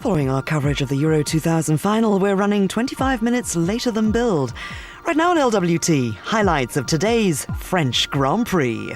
Following our coverage of the Euro 2000 final, we're running 25 minutes later than billed. Right now on LWT, highlights of today's French Grand Prix.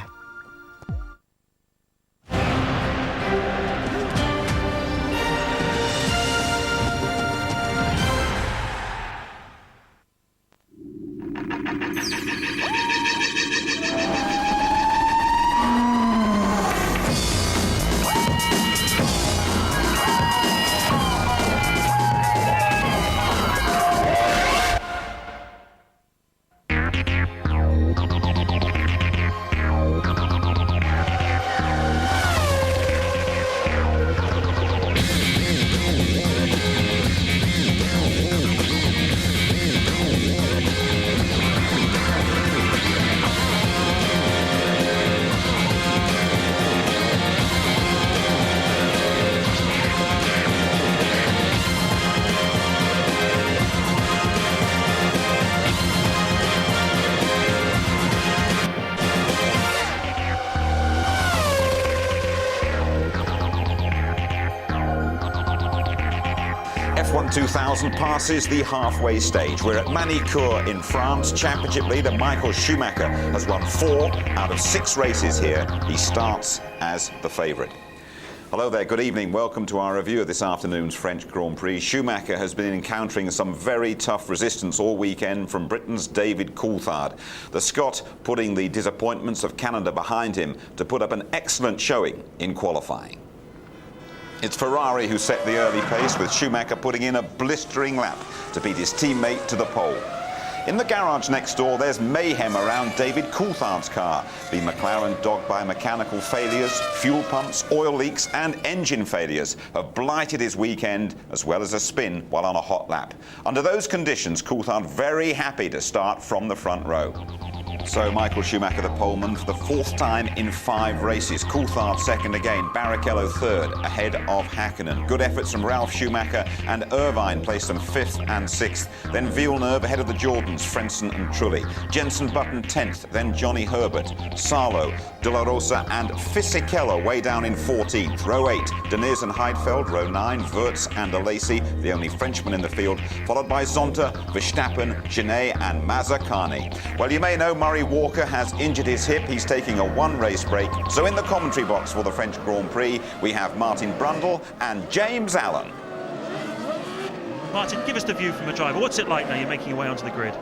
F1 2000 passes the halfway stage. We're at Manicourt in France. Championship leader Michael Schumacher has won 4 out of 6 races here. He starts as the favourite. Hello there, good evening. Welcome to our review of this afternoon's French Grand Prix. Schumacher has been encountering some very tough resistance all weekend from Britain's David Coulthard. The Scot putting the disappointments of Canada behind him to put up an excellent showing in qualifying. It's Ferrari who set the early pace, with Schumacher putting in a blistering lap to beat his teammate to the pole. In the garage next door, there's mayhem around David Coulthard's car. The McLaren, dogged by mechanical failures, fuel pumps, oil leaks and engine failures, have blighted his weekend as well as a spin while on a hot lap. Under those conditions, Coulthard very happy to start from the front row. So Michael Schumacher, the poleman, for the 4th time in 5 races. Coulthard second again, Barrichello third, ahead of Hakkinen. Good efforts from Ralf Schumacher, and Irvine placed them 5th and 6th. Then Villeneuve ahead of the Jordans, Frentzen and Trulli. Jenson Button 10th, then Johnny Herbert, Salo, De La Rosa and Fisichella way down in 14th. Row 8, Deniz and Heidfeld. Row 9, Wirtz and Alesi, the only Frenchman in the field, followed by Zonta, Verstappen, Genet and Mazzacani. Well, you may know Murray Walker has injured his hip. He's taking a 1-race break. So in the commentary box for the French Grand Prix, we have Martin Brundle and James Allen. Martin, give us the view from a driver. What's it like now you're making your way onto the grid?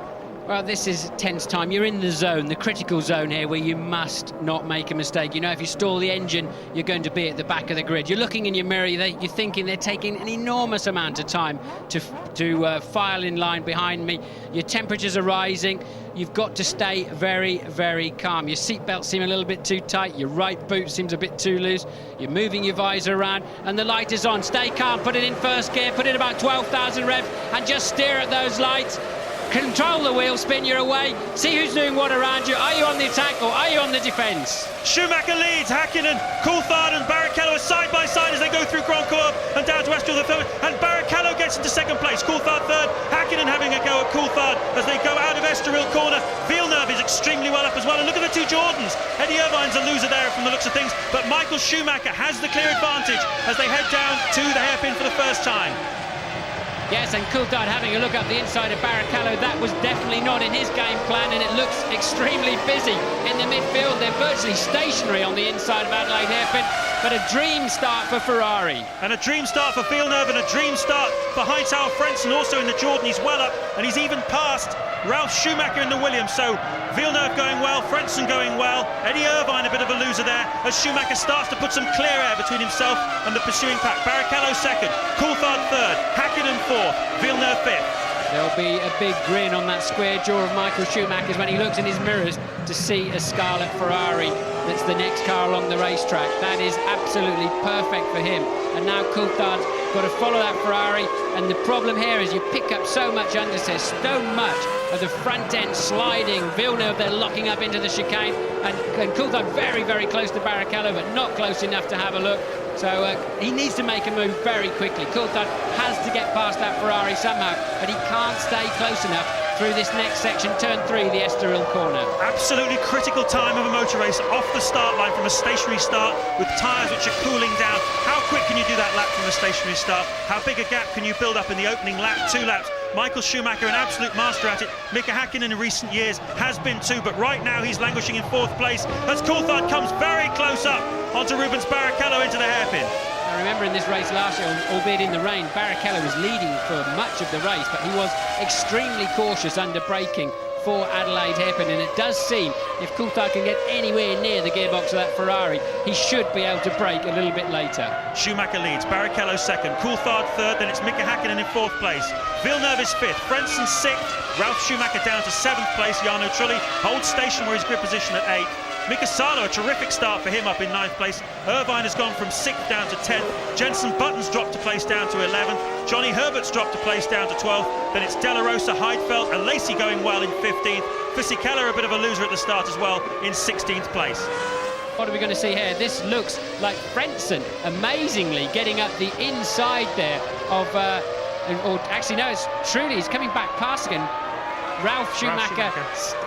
Well, this is tense time. You're in the zone, the critical zone here, where you must not make a mistake. You know, if you stall the engine, you're going to be at the back of the grid. You're looking in your mirror, you're thinking they're taking an enormous amount of time to file in line behind me. Your temperatures are rising. You've got to stay very, very calm. Your seatbelts seem a little bit too tight. Your right boot seems a bit too loose. You're moving your visor around, and the light is on. Stay calm, put it in first gear, put it about 12,000 revs, and just steer at those lights. Control the wheel, spin your away, see who's doing what around you. Are you on the attack or are you on the defence? Schumacher leads, Hakkinen, Coulthard and Barrichello are side by side as they go through Grand Courbe and down to Estoril the third, and Barrichello gets into second place, Coulthard third, Hakkinen having a go at Coulthard as they go out of Estoril corner. Villeneuve is extremely well up as well, and look at the 2 Jordans. Eddie Irvine's a loser there from the looks of things, but Michael Schumacher has the clear advantage as they head down to the hairpin for the first time. Yes, and Coulthard having a look up the inside of Barrichello. That was definitely not in his game plan, and it looks extremely busy in the midfield. They're virtually stationary on the inside of Adelaide hairpin, but a dream start for Ferrari. And a dream start for Villeneuve, and a dream start for Heinz-Harald Frentzen, also in the Jordan. He's well up, and he's even passed Ralf Schumacher in the Williams. So Villeneuve going well, Frentzen going well, Eddie Irvine a bit of a loser there as Schumacher starts to put some clear air between himself and the pursuing pack. Barrichello second, Coulthard third, Hakkinen fourth, Villeneuve fifth. There'll be a big grin on that square jaw of Michael Schumacher's when he looks in his mirrors to see a scarlet Ferrari that's the next car along the racetrack. That is absolutely perfect for him. And now Coulthard's got to follow that Ferrari, and the problem here is you pick up so much understeer, so much of the front end sliding. Villeneuve, they're locking up into the chicane, and Coulthard very, very close to Barrichello, but not close enough to have a look. So he needs to make a move very quickly. Coulthard has to get past that Ferrari somehow, but he can't stay close enough through this next section, turn 3, the Estoril corner. Absolutely critical time of a motor race, off the start line from a stationary start with tyres which are cooling down. How quick can you do that lap from a stationary start? How big a gap can you build up in the opening lap, 2 laps? Michael Schumacher, an absolute master at it. Mika Häkkinen in recent years has been too, but right now he's languishing in 4th place as Coulthard comes very close up onto Rubens Barrichello into the hairpin. I remember in this race last year, albeit in the rain, Barrichello was leading for much of the race, but he was extremely cautious under braking for Adelaide hairpin, and it does seem if Coulthard can get anywhere near the gearbox of that Ferrari, he should be able to brake a little bit later. Schumacher leads, Barrichello 2nd, Coulthard 3rd, then it's Mika Häkkinen in 4th place. Villeneuve is 5th, Frentzen 6th, Ralf Schumacher down to 7th place, Jarno Trulli holds station where his grid position at 8th. Mika Salo, a terrific start for him up in 9th place. Irvine has gone from 6th down to 10th. Jenson Button's dropped a place down to 11th. Johnny Herbert's dropped a place down to 12th. Then it's De La Rosa, Heidfeld and Lacey going well in 15th. Fisichella, a bit of a loser at the start as well, in 16th place. What are we going to see here? This looks like Frentzen amazingly getting up the inside there of, or actually no, it's Trulli. He's coming back past again. Ralf Schumacher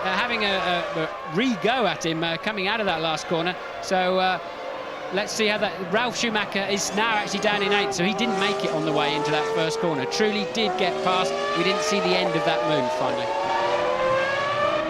having a re-go at him coming out of that last corner. So let's see how that... Ralf Schumacher is now actually down in 8th, so he didn't make it on the way into that first corner. Trulli did get past. We didn't see the end of that move finally.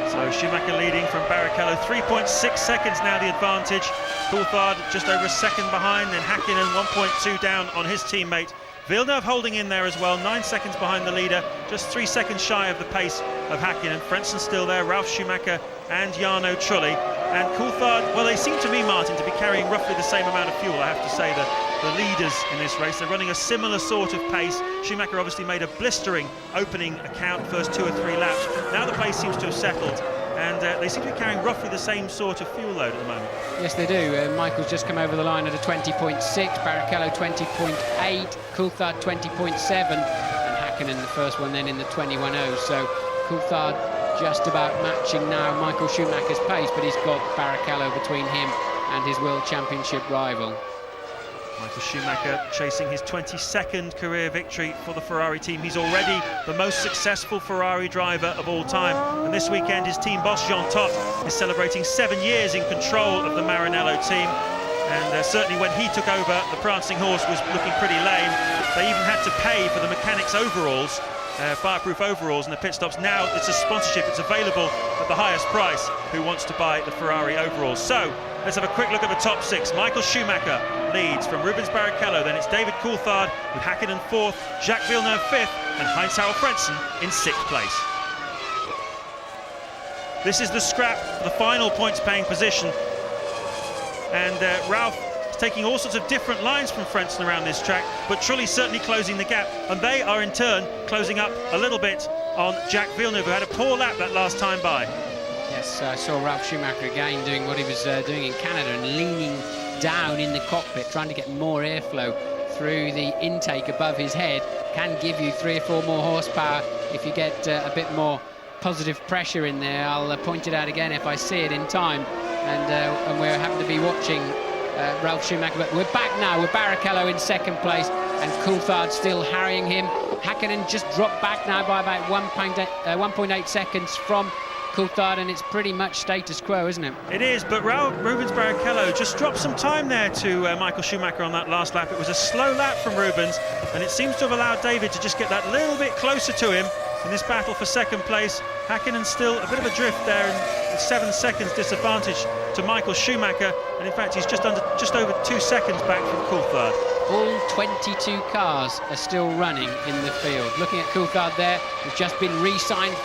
So Schumacher leading from Barrichello, 3.6 seconds now the advantage. Coulthard just over a second behind, then Häkkinen 1.2 down on his teammate. Villeneuve holding in there as well, 9 seconds behind the leader, just 3 seconds shy of the pace of Häkkinen. Frentzen still there, Ralf Schumacher and Jarno Trulli. And Coulthard, well, they seem to me, Martin, to be carrying roughly the same amount of fuel. I have to say that the leaders in this race, they're running a similar sort of pace. Schumacher obviously made a blistering opening account, first 2 or 3 laps. Now the pace seems to have settled, and they seem to be carrying roughly the same sort of fuel load at the moment. Yes, they do. Michael's just come over the line at a 20.6, Barrichello 20.8, Coulthard 20.7, and Häkkinen the first one then in the 21.0. So Coulthard just about matching now Michael Schumacher's pace, but he's got Barrichello between him and his World Championship rival. Michael Schumacher chasing his 22nd career victory for the Ferrari team. He's already the most successful Ferrari driver of all time. And this weekend, his team boss, Jean Todt, is celebrating 7 years in control of the Maranello team. And certainly when he took over, the prancing horse was looking pretty lame. They even had to pay for the mechanics' overalls, fireproof overalls in the pit stops. Now it's a sponsorship, it's available at the highest price. Who wants to buy the Ferrari overalls? So let's have a quick look at the top 6. Michael Schumacher leads from Rubens Barrichello, then it's David Coulthard with Häkkinen 4th, Jacques Villeneuve 5th, and Heinz-Harald Frentzen in 6th place. This is the scrap for the final points-paying position, and Ralf is taking all sorts of different lines from Frentzen around this track, but Trulli certainly closing the gap, and they are in turn closing up a little bit on Jacques Villeneuve, who had a poor lap that last time by. Yes, I saw Ralf Schumacher again doing what he was doing in Canada and leaning down in the cockpit, trying to get more airflow through the intake above his head. Can give you 3 or 4 more horsepower if you get a bit more positive pressure in there. I'll point it out again if I see it in time. And we're happen to be watching Ralf Schumacher. But we're back now with Barrichello in 2nd place and Coulthard still harrying him. Häkkinen just dropped back now by about 1.8 seconds from Coulthard, and it's pretty much status quo, isn't it? It is, but Rubens Barrichello just dropped some time there to Michael Schumacher on that last lap. It was a slow lap from Rubens, and it seems to have allowed David to just get that little bit closer to him in this battle for 2nd place. Häkkinen still a bit of a drift there, and 7 seconds disadvantage to Michael Schumacher, and in fact he's just over 2 seconds back from Coulthard. All 22 cars are still running in the field. Looking at Coulthard there, who's just been re-signed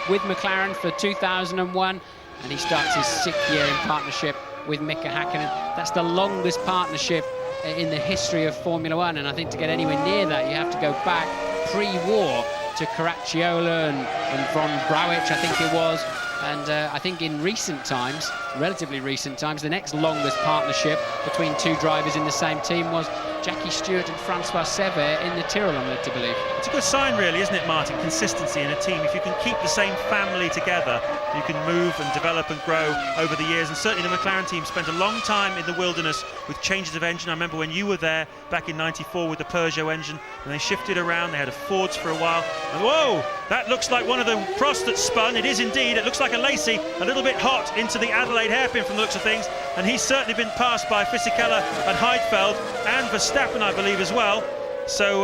with McLaren for 2001, and he starts his 6th year in partnership with Mika Häkkinen. That's the longest partnership in the history of Formula One, and I think to get anywhere near that, you have to go back pre-war to Caracciola and Von Brauich, I think it was. And I think in recent times, relatively recent times, the next longest partnership between 2 drivers in the same team was Jackie Stewart and Francois Sever in the Tyrrell, I'm led to believe. It's a good sign, really, isn't it, Martin? Consistency in a team. If you can keep the same family together, you can move and develop and grow over the years. And certainly the McLaren team spent a long time in the wilderness with changes of engine. I remember when you were there back in '94 with the Peugeot engine, and they shifted around. They had a Fords for a while. And whoa! That looks like one of the Prost that spun. It is indeed. It looks like a Lacey, a little bit hot into the Adelaide hairpin from the looks of things. And he's certainly been passed by Fisichella and Heidfeld and Verstappen, I believe, as well. So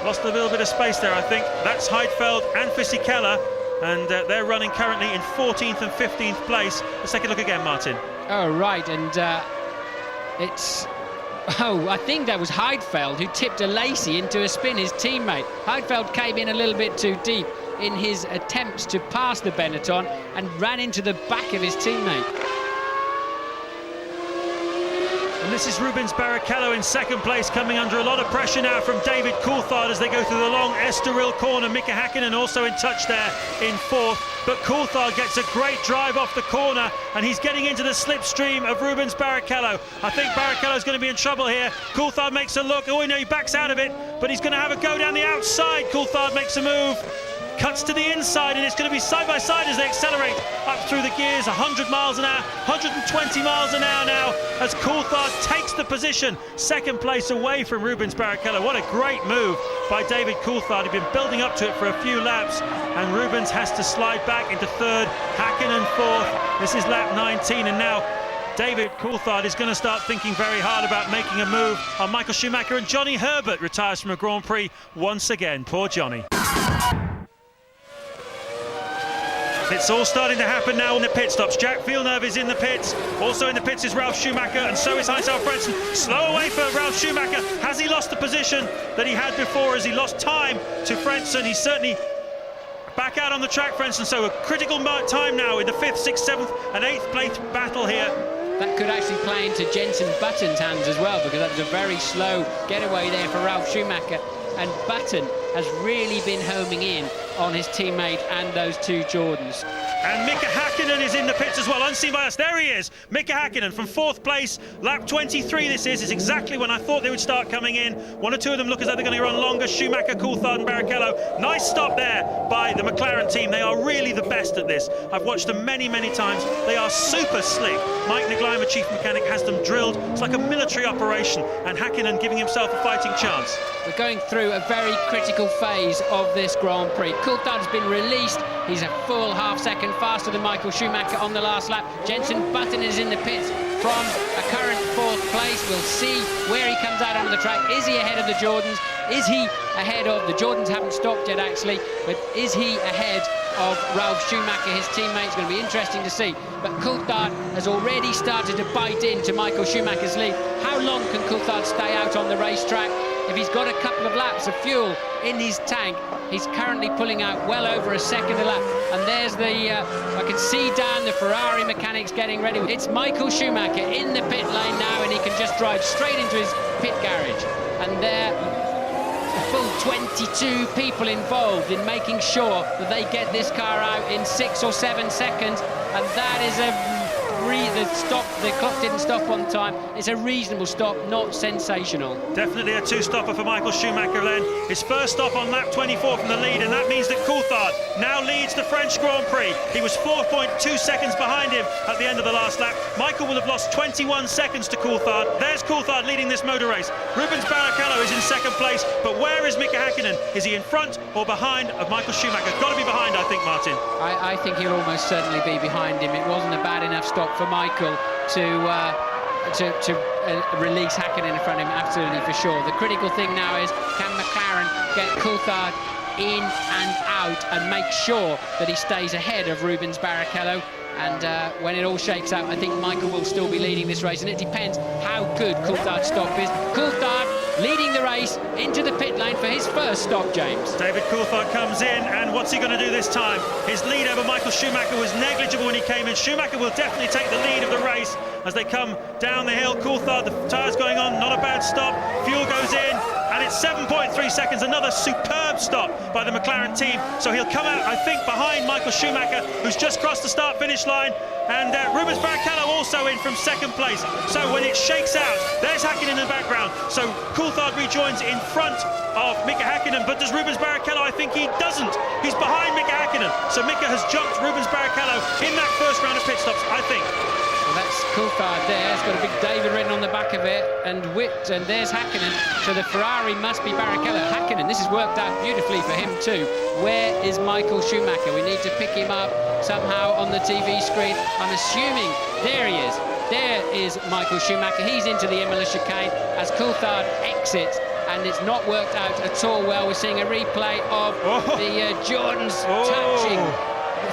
lost a little bit of space there, I think. That's Heidfeld and Fisichella. And they're running currently in 14th and 15th place. Let's take a look again, Martin. Oh, right. And it's... Oh, I think that was Heidfeld who tipped a Lacey into a spin, his teammate. Heidfeld came in a little bit too deep in his attempts to pass the Benetton and ran into the back of his teammate. And this is Rubens Barrichello in second place, coming under a lot of pressure now from David Coulthard as they go through the long Estoril corner. Mika Häkkinen also in touch there in fourth, but Coulthard gets a great drive off the corner and he's getting into the slipstream of Rubens Barrichello. I think Barrichello's going to be in trouble here. Coulthard makes a look. Oh, no, he backs out of it, but he's going to have a go down the outside. Coulthard makes a move, cuts to the inside, and it's going to be side by side as they accelerate up through the gears. 100 miles an hour, 120 miles an hour now as Coulthard takes the position, second place away from Rubens Barrichello. What a great move by David Coulthard. He'd been building up to it for a few laps, and Rubens has to slide back into third, Häkkinen fourth. This is lap 19, and now David Coulthard is going to start thinking very hard about making a move on Michael Schumacher, and Johnny Herbert retires from a Grand Prix once again. Poor Johnny. It's all starting to happen now in the pit stops. Jack Villeneuve is in the pits. Also in the pits is Ralf Schumacher, and so is Heinz Frentzen. Slow away for Ralf Schumacher. Has he lost the position that he had before? Has he lost time to Frentzen? He's certainly back out on the track, Frentzen. So a critical time now in the 5th, 6th, 7th and 8th place battle here. That could actually play into Jenson Button's hands as well, because that was a very slow getaway there for Ralf Schumacher. And Button has really been homing in on his teammate and those two Jordans. And Mika Häkkinen is in the pits as well, unseen by us. There he is, Mika Häkkinen from 4th place, lap 23 this is exactly when I thought they would start coming in. One or two of them look as though they're going to run longer, Schumacher, Coulthard and Barrichello. Nice stop there by the McLaren team. They are really the best at this. I've watched them many, many times. They are super slick. Mike Nagleimer, chief mechanic, has them drilled. It's like a military operation, and Häkkinen giving himself a fighting chance. We're going through a very critical phase of this Grand Prix. Coulthard has been released. He's a full half-second faster than Michael Schumacher on the last lap. Jenson Button is in the pits from a current 4th place. We'll see where he comes out onto the track. Is he ahead of the Jordans? Is he ahead of... The Jordans haven't stopped yet, actually, but is he ahead of Ralf Schumacher, his teammate? It's going to be interesting to see. But Coulthard has already started to bite into Michael Schumacher's lead. How long can Coulthard stay out on the racetrack? If he's got a couple of laps of fuel in his tank, he's currently pulling out well over a second a lap. And there's the, I can see down the Ferrari mechanics getting ready. It's Michael Schumacher in the pit lane now, and he can just drive straight into his pit garage. And there, a full 22 people involved in making sure that they get this car out in 6 or 7 seconds. And that is a... The clock didn't stop on time. It's a reasonable stop, not sensational. Definitely a two-stopper for Michael Schumacher then. His first stop on lap 24 from the lead, and that means that Coulthard now leads the French Grand Prix. He was 4.2 seconds behind him at the end of the last lap. Michael will have lost 21 seconds to Coulthard. There's Coulthard leading this motor race. Rubens Barrichello is in second place, but where is Mika Häkkinen? Is he in front or behind of Michael Schumacher? Got to be behind, I think, Martin. I think he'll almost certainly be behind him. It wasn't a bad enough stop for Michael to release Häkkinen in front of him, absolutely, for sure. The critical thing now is, can McLaren get Coulthard in and out and make sure that he stays ahead of Rubens Barrichello? And when it all shakes out, I think Michael will still be leading this race, and it depends how good Coulthard's stop is. Coulthard leading the race into the pit lane for his first stop, James. David Coulthard comes in, and what's he going to do this time? His lead over Michael Schumacher was negligible when he came in. Schumacher will definitely take the lead of the race as they come down the hill. Coulthard, the tyres going on, not a bad stop. Fuel goes in, and it's 7.3 seconds. Another superb stop by the McLaren team. So he'll come out, I think, behind Michael Schumacher, who's just crossed the start-finish line. And Rubens Barrichello also in from second place. So when it shakes out, there's Häkkinen in the background. So Coulthard rejoins in front of Mika Häkkinen, but does Rubens Barrichello? I think he doesn't. He's behind Mika Häkkinen. So Mika has jumped Rubens Barrichello in that first round of pit stops, I think. Well, that's Coulthard there. It's got a big David written on the back of it, and there's Häkkinen. So the Ferrari must be Barrichello. Häkkinen, this has worked out beautifully for him too. Where is Michael Schumacher? We need to pick him up somehow on the TV screen. I'm assuming, there he is. There is Michael Schumacher. He's into the Imola chicane as Coulthard exits, and it's not worked out at all well. We're seeing a replay of the Jordans touching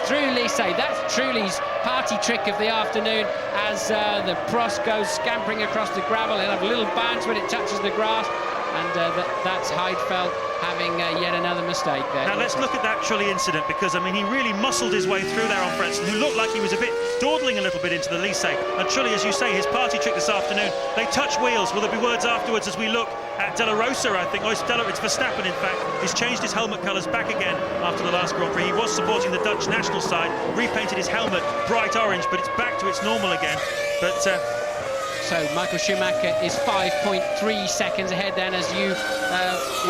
through Lycée. That's Truly's party trick of the afternoon as the Prost goes scampering across the gravel. He'll have a little bounce when it touches the grass, and that's Heidfeld having yet another mistake there. Now let's look at that Trulli incident, because I mean he really muscled his way through there on Frentzen, who looked like he was a bit dawdling a little bit into the Lycée. And Trulli, as you say, his party trick this afternoon, they touch wheels. Will there be words afterwards as we look at De La Rosa, I think? Oh, it's Verstappen, in fact. He's changed his helmet colours back again after the last Grand Prix. He was supporting the Dutch national side, repainted his helmet bright orange, but it's back to its normal again. But so Michael Schumacher is 5.3 seconds ahead then as you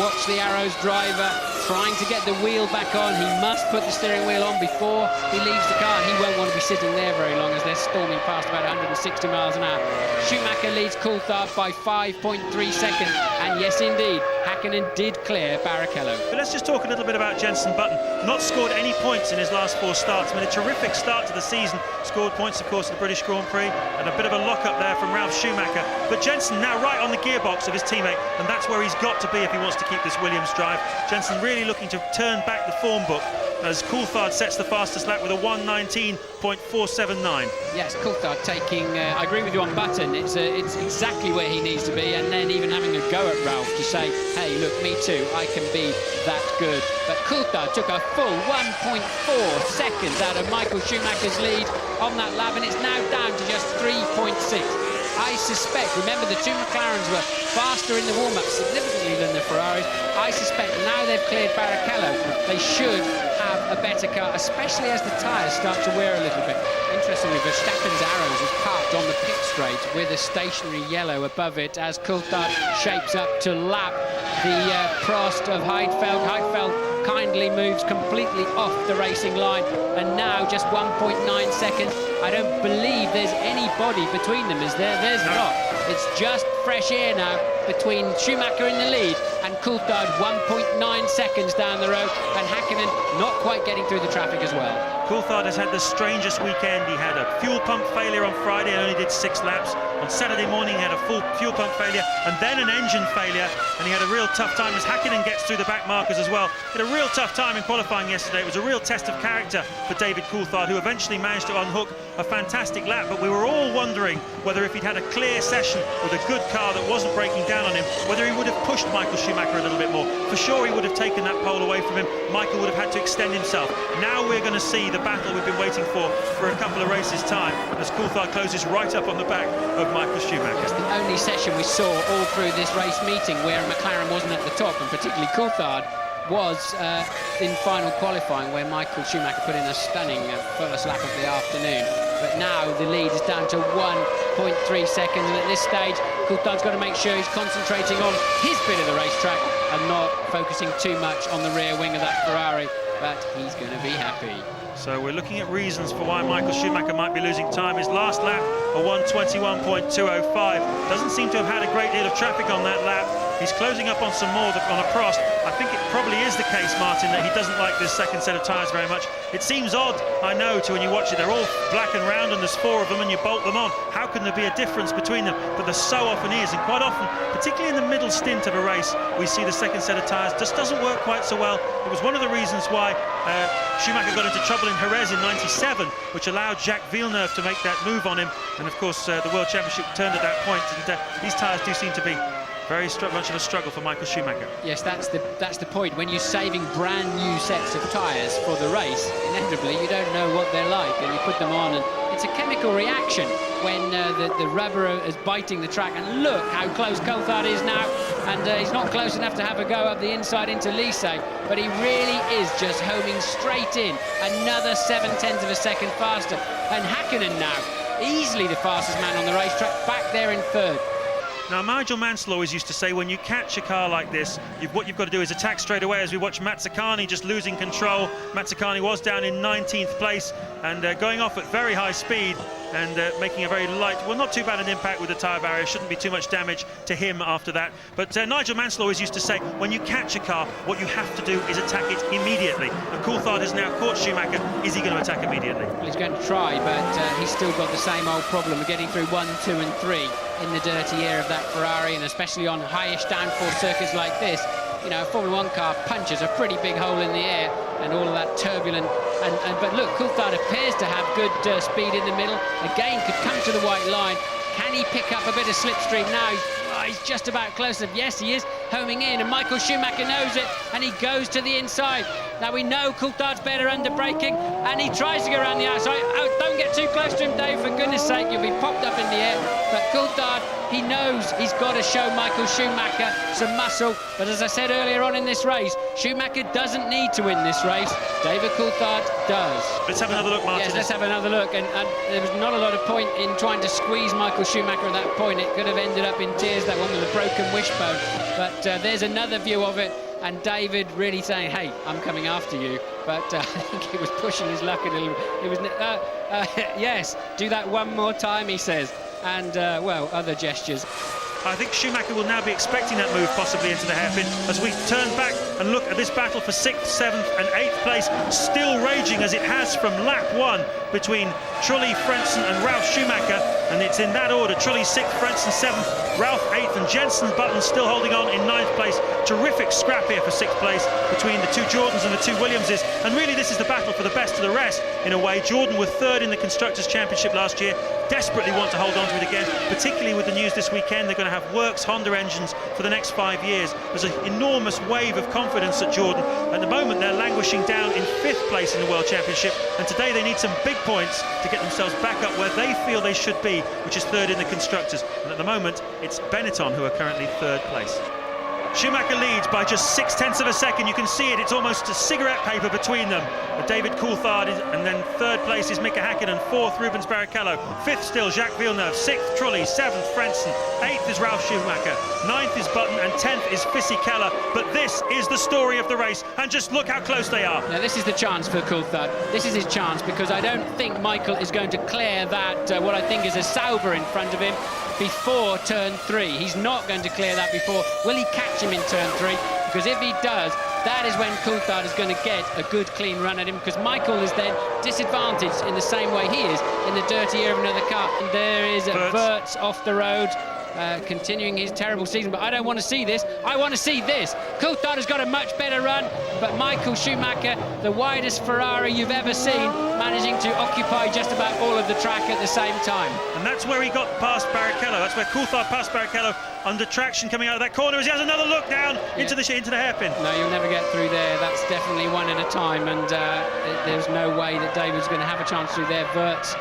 watch the Arrows driver trying to get the wheel back on. He must put the steering wheel on before he leaves the car. He won't want to be sitting there very long as they're storming past about 160 miles an hour. Schumacher leads Coulthard by 5.3 seconds, and yes indeed, Häkkinen did clear Barrichello. But let's just talk a little bit about Jenson Button. Not scored any points in his last 4 starts. I mean, a terrific start to the season. Scored points, of course, at the British Grand Prix, and a bit of a lock-up there from Ralf Schumacher. But Jenson now right on the gearbox of his teammate, and that's where he's got to be if he wants to keep this Williams drive. Jenson really looking to turn back the form book as Coulthard sets the fastest lap with a 1:19.479. Yes, Coulthard taking, I agree with you on Button, it's exactly where he needs to be, and then even having a go at Ralph to say, hey, look, me too, I can be that good. But Coulthard took a full 1.4 seconds out of Michael Schumacher's lead on that lap, and it's now down to just 3.6. I suspect, remember the 2 McLarens were faster in the warm-up significantly than the Ferraris. I suspect now they've cleared Barrichello, they should have a better car, especially as the tyres start to wear a little bit. Interestingly, Verstappen's Arrows is parked on the pit straight with a stationary yellow above it as Coulthard shapes up to lap the Prost of Heidfeld. Heidfeld kindly moves completely off the racing line, and now just 1.9 seconds. I don't believe there's anybody between them, is there? There's not. It's just fresh air now between Schumacher in the lead and Coulthard 1.9 seconds down the road, and Häkkinen not quite getting through the traffic as well. Coulthard has had the strangest weekend. He had a fuel pump failure on Friday and only did 6 laps. On Saturday morning he had a full fuel pump failure and then an engine failure, and he had a real tough time as Häkkinen gets through the back markers as well. He had a real tough time in qualifying yesterday. It was a real test of character for David Coulthard, who eventually managed to unhook a fantastic lap, but we were all wondering whether if he'd had a clear session with a good car that wasn't breaking down on him, whether he would have pushed Michael Schumacher a little bit more. For sure he would have taken that pole away from him. Michael would have had to extend himself. Now we're going to see the battle we've been waiting for a couple of races' time as Coulthard closes right up on the back of Michael Schumacher. It's the only session we saw all through this race meeting where McLaren wasn't at the top, and particularly Coulthard was in final qualifying, where Michael Schumacher put in a stunning first lap of the afternoon. But now the lead is down to 1.3 seconds, and at this stage Coulthard's got to make sure he's concentrating on his bit of the racetrack and not focusing too much on the rear wing of that Ferrari, but he's going to be happy. So we're looking at reasons for why Michael Schumacher might be losing time. His last lap, a 1:21.205. Doesn't seem to have had a great deal of traffic on that lap. He's closing up on some more on a Prost. I think it probably is the case, Martin, that he doesn't like this second set of tyres very much. It seems odd, I know, to when you watch it. They're all black and round and there's 4 of them and you bolt them on. How can there be a difference between them? But there so often is, and quite often, particularly in the middle stint of a race, we see the second set of tyres just doesn't work quite so well. It was one of the reasons why Schumacher got into trouble in Jerez in '97, which allowed Jacques Villeneuve to make that move on him. And of course, the World Championship turned at that point, and these tyres do seem to be very much of a struggle for Michael Schumacher. Yes, that's the point. When you're saving brand new sets of tyres for the race, inevitably you don't know what they're like, and you put them on, and it's a chemical reaction when the rubber is biting the track. And look how close Coulthard is now, and he's not close enough to have a go up the inside into Lycée, but he really is just homing straight in. Another 0.7 of a second faster, and Häkkinen now easily the fastest man on the racetrack, back there in 3rd. Now, Nigel Mansell always used to say, when you catch a car like this, what you've got to do is attack straight away. As we watch Mazzacani just losing control. Mazzacani was down in 19th place and going off at very high speed and making a very light, well, not too bad an impact with the tyre barrier. Shouldn't be too much damage to him after that. But Nigel Mansell always used to say, when you catch a car, what you have to do is attack it immediately. And Coulthard has now caught Schumacher. Is he going to attack immediately? Well, he's going to try, but he's still got the same old problem of getting through 1, 2 and 3 in the dirty air of that Ferrari, and especially on highish downforce circuits like this. You know, a Formula 1 car punches a pretty big hole in the air, and all of that turbulent. But look, Coulthard appears to have good speed in the middle. Again, could come to the white line. Can he pick up a bit of slipstream now? He's just about close enough. Yes, he is homing in, and Michael Schumacher knows it, and he goes to the inside. Now we know Coulthard's better under braking, and he tries to go around the outside. Oh, don't get too close to him, Dave, for goodness sake, you'll be popped up in the air. But Coulthard, he knows he's got to show Michael Schumacher some muscle. But as I said earlier on in this race, Schumacher doesn't need to win this race. David Coulthard does. Let's have another look, Martin. Yes, let's have another look. And there was not a lot of point in trying to squeeze Michael Schumacher at that point. It could have ended up in tears, that one with a broken wishbone. But there's another view of it. And David really saying, hey, I'm coming after you. But I think he was pushing his luck a little. It was, yes, do that one more time, he says. And, well, other gestures. I think Schumacher will now be expecting that move possibly into the hairpin as we turn back and look at this battle for 6th, 7th and 8th place still raging as it has from lap 1 between Trulli, Frentzen and Ralf Schumacher, and it's in that order. Trulli 6th, Frentzen 7th, Ralf 8th and Jensen Button still holding on in 9th place. Terrific scrap here for 6th place between the 2 Jordans and the 2 Williamses, and really this is the battle for the best of the rest in a way. Jordan were 3rd in the Constructors' Championship last year, desperately want to hold on to it again, particularly with the news this weekend. They're going to have Works Honda engines for the next 5 years. There's an enormous wave of confidence at Jordan. At the moment they're languishing down in 5th place in the World Championship, and today they need some big points to get themselves back up where they feel they should be, which is 3rd in the Constructors. And at the moment it's Benetton who are currently 3rd place. Schumacher leads by just 0.6 of a second. You can see it, it's almost a cigarette paper between them. But David Coulthard and then 3rd place is Mika Häkkinen, 4th Rubens Barrichello, 5th still Jacques Villeneuve, 6th Trulli, 7th Frentzen, 8th is Ralf Schumacher, 9th is Button and 10th is Fisichella. But this is the story of the race, and just look how close they are. Now this is the chance for Coulthard. This is his chance, because I don't think Michael is going to clear that, what I think is a Sauber in front of him, before turn 3. He's not going to clear that before. Will he catch him in turn 3? Because if he does, that is when Coulthard is going to get a good clean run at him, because Michael is then disadvantaged in the same way he is in the dirty air of another car. And there is Wirtz off the road, continuing his terrible season. But I don't want to see this. I want to see this. Coulthard has got a much better run, but Michael Schumacher, the widest Ferrari you've ever seen, managing to occupy just about all of the track at the same time. And that's where he got past Barrichello. That's where Coulthard passed Barrichello under traction coming out of that corner as he has another look down into the hairpin. No, you'll never get through there. That's definitely one at a time, and there's no way that David's going to have a chance through there. Wirtz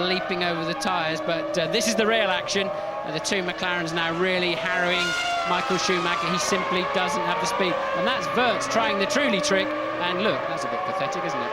leaping over the tyres, but this is the real action. The 2 McLarens now really harrowing Michael Schumacher. He simply doesn't have the speed, and that's Wirtz trying the Trulli trick, and look, that's a bit pathetic, isn't it?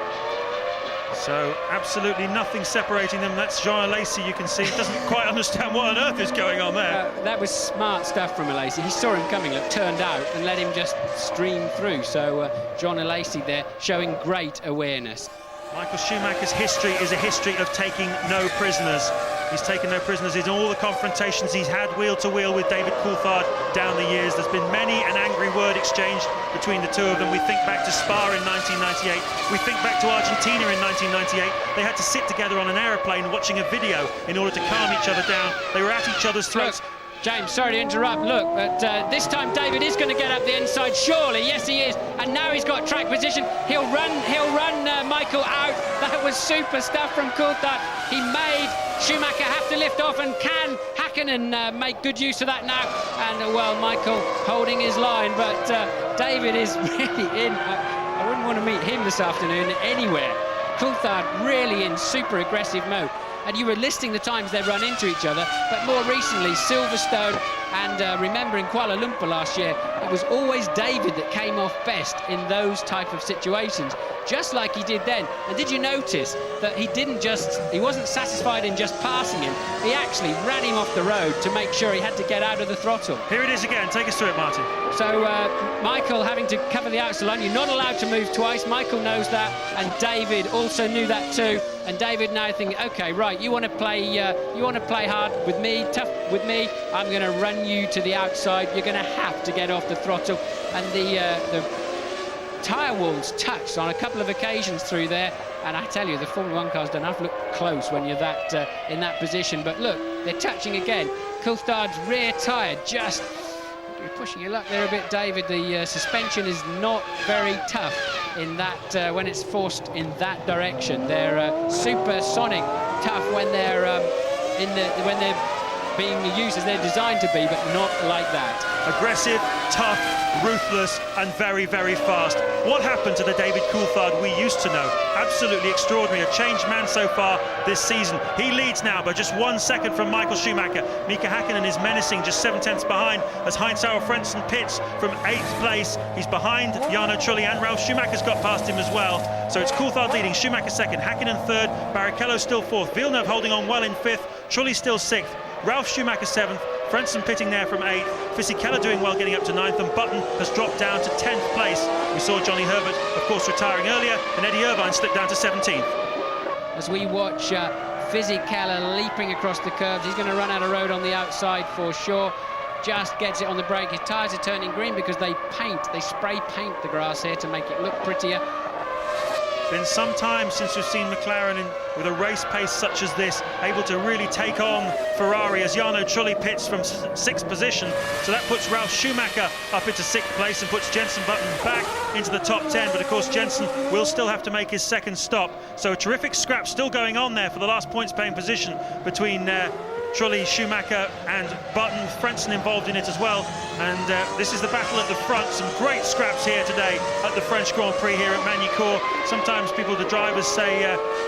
So absolutely nothing separating them. That's Jean Alesi, you can see, doesn't quite understand what on earth is going on there. That was smart stuff from Alesi. He saw him coming, look, turned out and let him just stream through. So Jean Alesi there showing great awareness. Michael Schumacher's history is a history of taking no prisoners. He's taken no prisoners in all the confrontations he's had wheel to wheel with David Coulthard down the years. There's been many an angry word exchanged between the 2 of them. We think back to Spa in 1998. We think back to Argentina in 1998. They had to sit together on an aeroplane watching a video in order to calm each other down. They were at each other's throats. Look, James, sorry to interrupt. Look, but this time David is going to get up the inside, surely. Yes, he is. And now he's got track position. He'll run Michael out. That was super stuff from Coulthard. He made Schumacher have to lift off, and can Häkkinen make good use of that now? And, well, Michael holding his line, but David is really in. I wouldn't want to meet him this afternoon anywhere. Coulthard really in super aggressive mode. and you were listing the times they run into each other, but more recently, Silverstone, and remember in Kuala Lumpur last year, it was always David that came off best in those type of situations, just like he did then. And did you notice that he wasn't satisfied in just passing him, he actually ran him off the road to make sure he had to get out of the throttle. Here it is again, take us through it, Martin. So Michael having to cover the outside line, you're not allowed to move twice, Michael knows that, and David also knew that too. And David now thinking, okay, right, you want to play hard with me, tough with me, I'm going to run you to the outside, you're going to have to get off the throttle. And the tyre walls touched on a couple of occasions through there, and I tell you, the Formula 1 cars don't have to look close when you're in that position. But look, they're touching again. Coulthard's rear tyre just... You're pushing your luck there a bit, David. The suspension is not very tough in that when it's forced in that direction. They're supersonic tough when they're when they're being used as they're designed to be, but not like that. Aggressive, tough, ruthless, and very, very fast. What happened to the David Coulthard we used to know? Absolutely extraordinary. A changed man so far this season. He leads now by just 1 second from Michael Schumacher. Mika Häkkinen is menacing, just 7/10 behind, as Heinz-Harald Frentzen pits from 8th place. He's behind Jarno Trulli, and Ralf Schumacher's got past him as well. So it's Coulthard leading, Schumacher second, Häkkinen third, Barrichello still fourth, Villeneuve holding on well in 5th, Trulli still 6th, Ralf Schumacher 7th, Frentzen pitting there from 8th, Fisichella doing well getting up to 9th, and Button has dropped down to 10th place. We saw Johnny Herbert, of course, retiring earlier, and Eddie Irvine slipped down to 17th. As we watch Fisichella leaping across the curves, he's going to run out of road on the outside for sure. Just gets it on the brake. His tyres are turning green because they spray paint the grass here to make it look prettier. Been some time since we've seen McLaren with a race pace such as this, able to really take on Ferrari, as Jarno Trulli pits from 6th position. So that puts Ralf Schumacher up into 6th place and puts Jenson Button back into the top 10. But of course Jenson will still have to make his second stop. So a terrific scrap still going on there for the last points paying position between Trulli, Schumacher and Button, Frentzen involved in it as well. And this is the battle at the front. Some great scraps here today at the French Grand Prix here at Magny-Cours. Sometimes the drivers say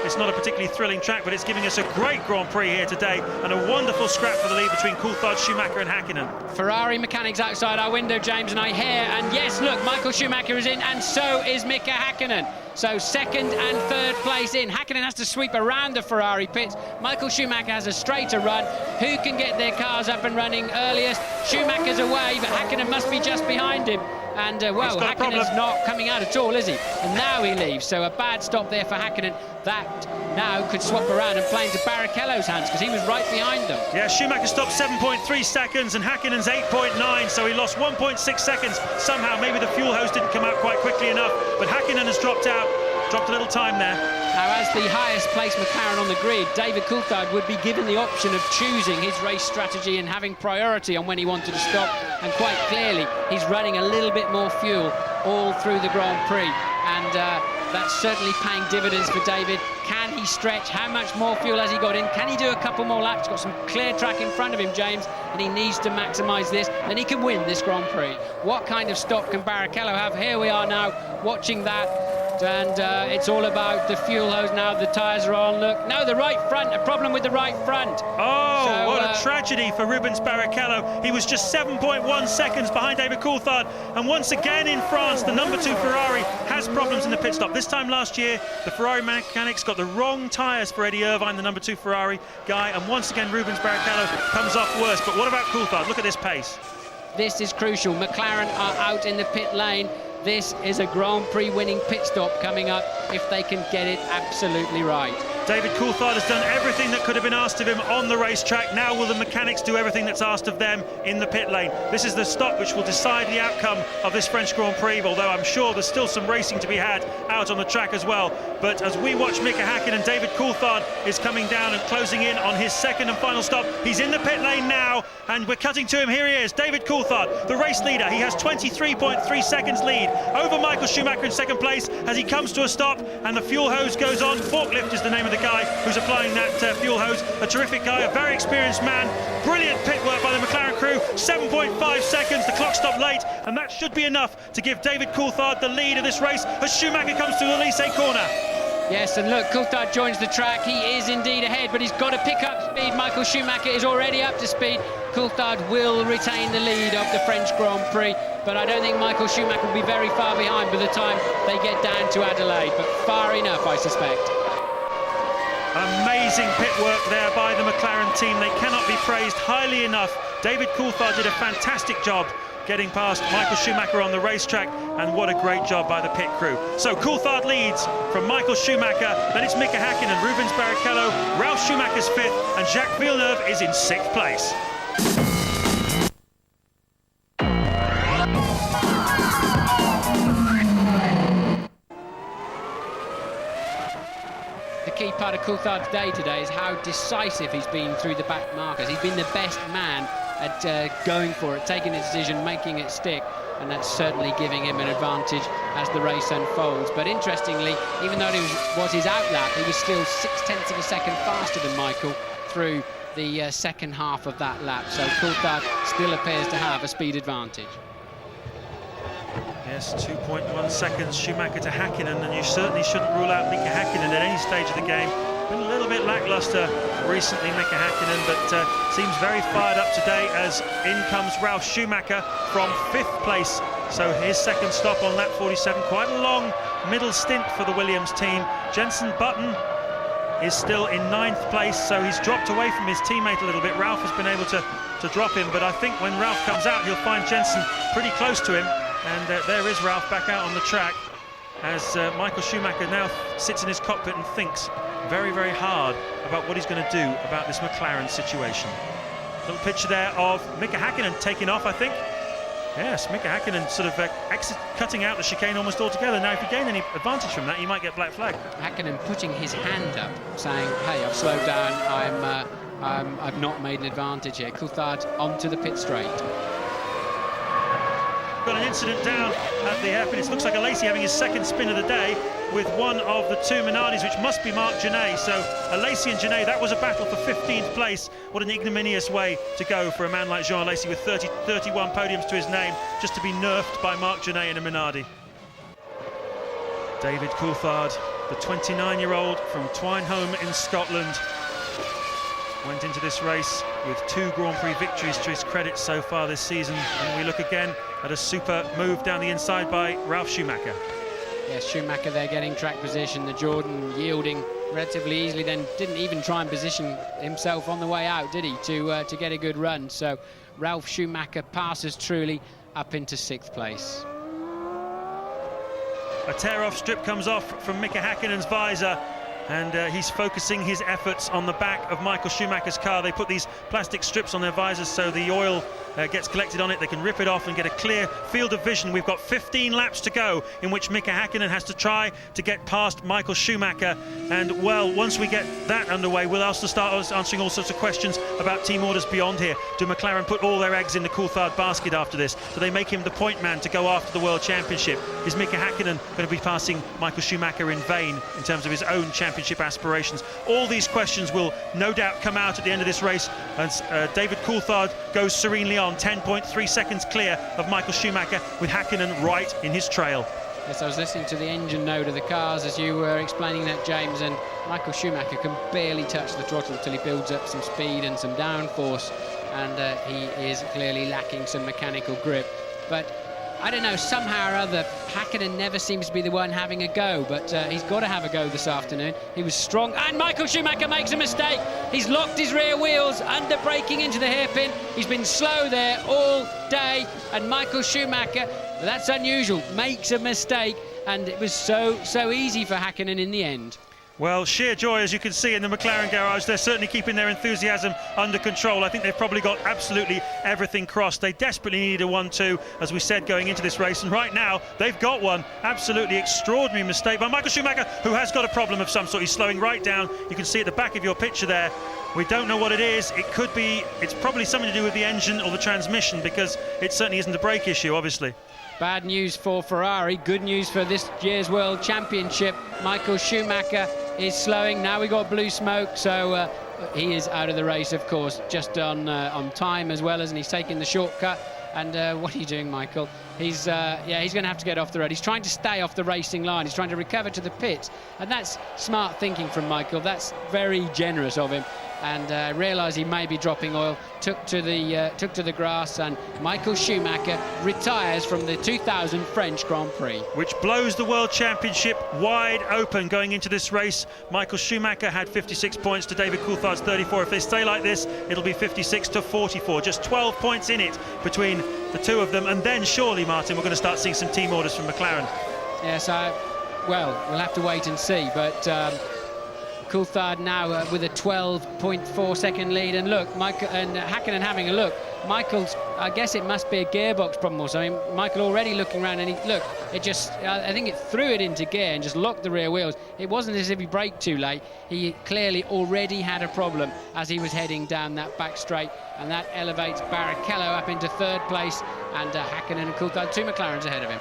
it's not a particularly thrilling track, but it's giving us a great Grand Prix here today, and a wonderful scrap for the lead between Coulthard, Schumacher and Häkkinen. Ferrari mechanics outside our window, James, and I hear, and yes, look, Michael Schumacher is in, and so is Mika Häkkinen. So 2nd and 3rd place in. Häkkinen has to sweep around the Ferrari pits. Michael Schumacher has a straighter run. Who can get their cars up and running earliest? Schumacher's away, but Häkkinen must be just behind him. And, well, Häkkinen's not coming out at all, is he? And now he leaves, so a bad stop there for Häkkinen. That now could swap around and play into Barrichello's hands, because he was right behind them. Yeah, Schumacher stopped 7.3 seconds and Häkkinen's 8.9, so he lost 1.6 seconds. Somehow, maybe the fuel hose didn't come out quite quickly enough, but Häkkinen has dropped out. Dropped a little time there. Now, as the highest placed McLaren on the grid, David Coulthard would be given the option of choosing his race strategy and having priority on when he wanted to stop. And quite clearly, he's running a little bit more fuel all through the Grand Prix. And that's certainly paying dividends for David. Can he stretch? How much more fuel has he got in? Can he do a couple more laps? He's got some clear track in front of him, James, and he needs to maximise this, and he can win this Grand Prix. What kind of stop can Barrichello have? Here we are now watching that. And it's all about the fuel hose now. The tyres are on. Look, no, the right front. A problem with the right front. Oh, so, what a tragedy for Rubens Barrichello. He was just 7.1 seconds behind David Coulthard. And once again in France, the number 2 Ferrari has problems in the pit stop. This time last year, the Ferrari mechanics got the wrong tyres for Eddie Irvine, the number 2 Ferrari guy. And once again, Rubens Barrichello comes off worse. But what about Coulthard? Look at this pace. This is crucial. McLaren are out in the pit lane. This is a Grand Prix winning pit stop coming up if they can get it absolutely right. David Coulthard has done everything that could have been asked of him on the racetrack. Now will the mechanics do everything that's asked of them in the pit lane? This is the stop which will decide the outcome of this French Grand Prix, although I'm sure there's still some racing to be had out on the track as well. But as we watch Mika Häkkinen, David Coulthard is coming down and closing in on his second and final stop. He's in the pit lane now, and we're cutting to him. Here he is, David Coulthard, the race leader. He has 23.3 seconds lead over Michael Schumacher in second place as he comes to a stop, and the fuel hose goes on. Forklift is the name of the guy who's applying that fuel hose. A terrific guy, a very experienced man. Brilliant pit work by the McLaren crew. 7.5 seconds, the clock stopped late, and that should be enough to give David Coulthard the lead of this race as Schumacher comes to the Elysée corner. Yes, and look, Coulthard joins the track. He is indeed ahead, but he's got to pick up speed. Michael Schumacher is already up to speed. Coulthard will retain the lead of the French Grand Prix, but I don't think Michael Schumacher will be very far behind by the time they get down to Adelaide, but far enough, I suspect. Amazing pit work there by the McLaren team. They cannot be praised highly enough. David Coulthard did a fantastic job getting past Michael Schumacher on the racetrack, and what a great job by the pit crew. So Coulthard leads from Michael Schumacher, then it's Mika Häkkinen, Rubens Barrichello, Ralf Schumacher's 5th, and Jacques Villeneuve is in 6th place. The key part of Coulthard's day today is how decisive he's been through the back markers. He's been the best man at going for it, taking a decision, making it stick, and that's certainly giving him an advantage as the race unfolds. But interestingly, even though it was his out lap, he was still 0.6 of a second faster than Michael through the second half of that lap. So Coulthard still appears to have a speed advantage. Yes, 2.1 seconds Schumacher to Häkkinen, and you certainly shouldn't rule out Mika Häkkinen at any stage of the game. Been a little bit lacklustre recently, Mika Häkkinen, but seems very fired up today as in comes Ralf Schumacher from 5th place. So his second stop on lap 47, quite a long middle stint for the Williams team. Jenson Button is still in 9th place, so he's dropped away from his teammate a little bit. Ralf has been able to drop him, but I think when Ralf comes out, he'll find Jenson pretty close to him. And there is Ralf back out on the track as Michael Schumacher now sits in his cockpit and thinks very, very hard about what he's going to do about this McLaren situation. Little picture there of Mika Häkkinen taking off, I think. Yes, Mika Häkkinen sort of cutting out the chicane almost altogether. Now, if you gain any advantage from that, you might get black flag. Häkkinen putting his hand up, saying, hey, I've slowed down, I've not made an advantage here. Coulthard onto the pit straight. Got an incident down at the hairpin. It looks like Alesi having his second spin of the day with one of the two Minardis, which must be Marc Genet. So Alesi and Genet, that was a battle for 15th place. What an ignominious way to go for a man like Jean Alesi with 31 podiums to his name, just to be nerfed by Marc Genet in a Minardi. David Coulthard, the 29-year-old from Twineholme in Scotland, went into this race with 2 Grand Prix victories to his credit so far this season, and we look again at a super move down the inside by Ralf Schumacher. Yes, Schumacher there getting track position, the Jordan yielding relatively easily, then didn't even try and position himself on the way out, did he, to get a good run. So Ralf Schumacher passes truly up into 6th place. A tear-off strip comes off from Mika Häkkinen's visor, and he's focusing his efforts on the back of Michael Schumacher's car. They put these plastic strips on their visors so the oil gets collected on it. They can rip it off and get a clear field of vision. We've got 15 laps to go in which Mika Häkkinen has to try to get past Michael Schumacher. And, well, once we get that underway, we'll also start answering all sorts of questions about team orders beyond here. Do McLaren put all their eggs in the Coulthard basket after this? Do they make him the point man to go after the World Championship? Is Mika Häkkinen going to be passing Michael Schumacher in vain in terms of his own championship aspirations? All these questions will no doubt come out at the end of this race as David Coulthard goes serenely on, 10.3 seconds clear of Michael Schumacher, with Häkkinen right in his trail. Yes, I was listening to the engine note of the cars as you were explaining that, James, and Michael Schumacher can barely touch the throttle until he builds up some speed and some downforce, and he is clearly lacking some mechanical grip. But I don't know, somehow or other, Häkkinen never seems to be the one having a go, but he's got to have a go this afternoon. He was strong, and Michael Schumacher makes a mistake. He's locked his rear wheels, under braking into the hairpin. He's been slow there all day, and Michael Schumacher, that's unusual, makes a mistake, and it was so easy for Häkkinen in the end. Well, sheer joy, as you can see in the McLaren garage. They're certainly keeping their enthusiasm under control. I think they've probably got absolutely everything crossed. They desperately need a 1-2, as we said, going into this race. And right now, they've got one. Absolutely extraordinary mistake by Michael Schumacher, who has got a problem of some sort. He's slowing right down. You can see at the back of your picture there. We don't know what it is. It could be, it's probably something to do with the engine or the transmission, because it certainly isn't a brake issue, obviously. Bad news for Ferrari, good news for this year's World Championship. Michael Schumacher is slowing. Now we got blue smoke, so he is out of the race, of course, just on time as well, and he's taking the shortcut. And what are you doing, Michael? he's going to have to get off the road. He's trying to stay off the racing line. He's trying to recover to the pits, and that's smart thinking from Michael. That's very generous of him, and realised he may be dropping oil. Took to the grass, and Michael Schumacher retires from the 2000 French Grand Prix, which blows the World Championship wide open going into this race. Michael Schumacher had 56 points to David Coulthard's 34. If they stay like this, it'll be 56 to 44. Just 12 points in it between the two of them, and then surely, Martin, we're going to start seeing some team orders from McLaren. Yes, well, we'll have to wait and see, but Coulthard now with a 12.4 second lead, and look, Michael and Hakkinen having a look. Michael's, I guess it must be a gearbox problem or something. Michael already looking around, and I think it threw it into gear and just locked the rear wheels. It wasn't as if he braked too late. He clearly already had a problem as he was heading down that back straight, and that elevates Barrichello up into third place, and Hakkinen and Coulthard, 2 McLarens ahead of him.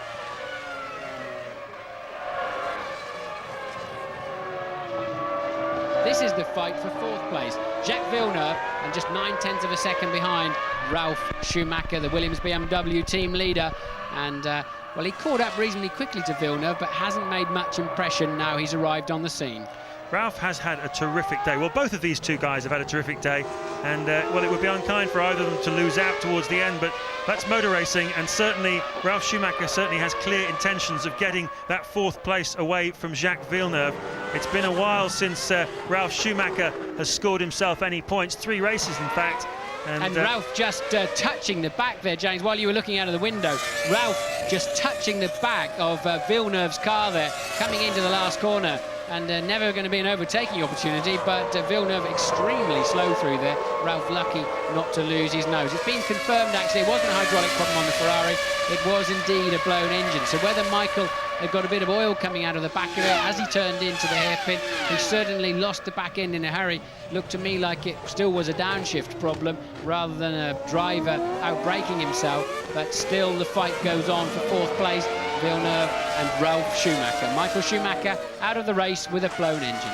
This is the fight for 4th place. Jacques Villeneuve, and just 9/10 of a second behind Ralf Schumacher, the Williams BMW team leader. And, well, he caught up reasonably quickly to Villeneuve, but hasn't made much impression now he's arrived on the scene. Ralf has had a terrific day. Well, both of these two guys have had a terrific day, and well, it would be unkind for either of them to lose out towards the end, but that's motor racing, and certainly Ralf Schumacher certainly has clear intentions of getting that 4th place away from Jacques Villeneuve. It's been a while since Ralf Schumacher has scored himself any points, 3 races in fact. And Ralf just touching the back there, James, while you were looking out of the window. Ralf just touching the back of Villeneuve's car there, coming into the last corner. And never going to be an overtaking opportunity, but Villeneuve extremely slow through there. Ralf lucky not to lose his nose. It's been confirmed, actually, it wasn't a hydraulic problem on the Ferrari. It was indeed a blown engine. So whether Michael had got a bit of oil coming out of the back of it as he turned into the hairpin, he certainly lost the back end in a hurry. Looked to me like it still was a downshift problem rather than a driver outbraking himself. But still the fight goes on for 4th place. Villeneuve and Ralf Schumacher. Michael Schumacher out of the race with a blown engine.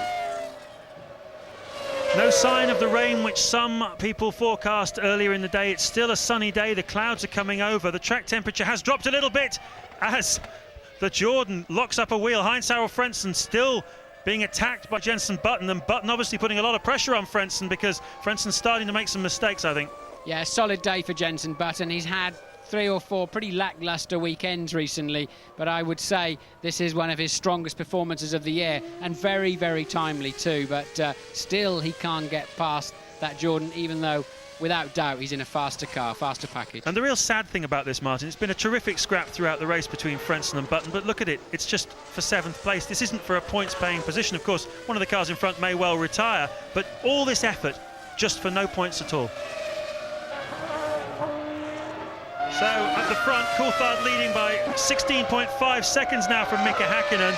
No sign of the rain which some people forecast earlier in the day. It's still a sunny day. The clouds are coming over. The track temperature has dropped a little bit as the Jordan locks up a wheel. Heinz-Harald Frentzen still being attacked by Jenson Button, and Button obviously putting a lot of pressure on Frentzen because Frentzen's starting to make some mistakes, I think. Yeah, solid day for Jenson Button. He's had 3 or 4 pretty lacklustre weekends recently, but I would say this is one of his strongest performances of the year, and very, very timely too. But still, he can't get past that Jordan, even though, without doubt, he's in a faster car, faster package. And the real sad thing about this, Martin, it's been a terrific scrap throughout the race between Frentzen and Button, but look at it, it's just for 7th place. This isn't for a points-paying position. Of course, one of the cars in front may well retire, but all this effort just for no points at all. So at the front, Coulthard leading by 16.5 seconds now from Mika Hakkinen,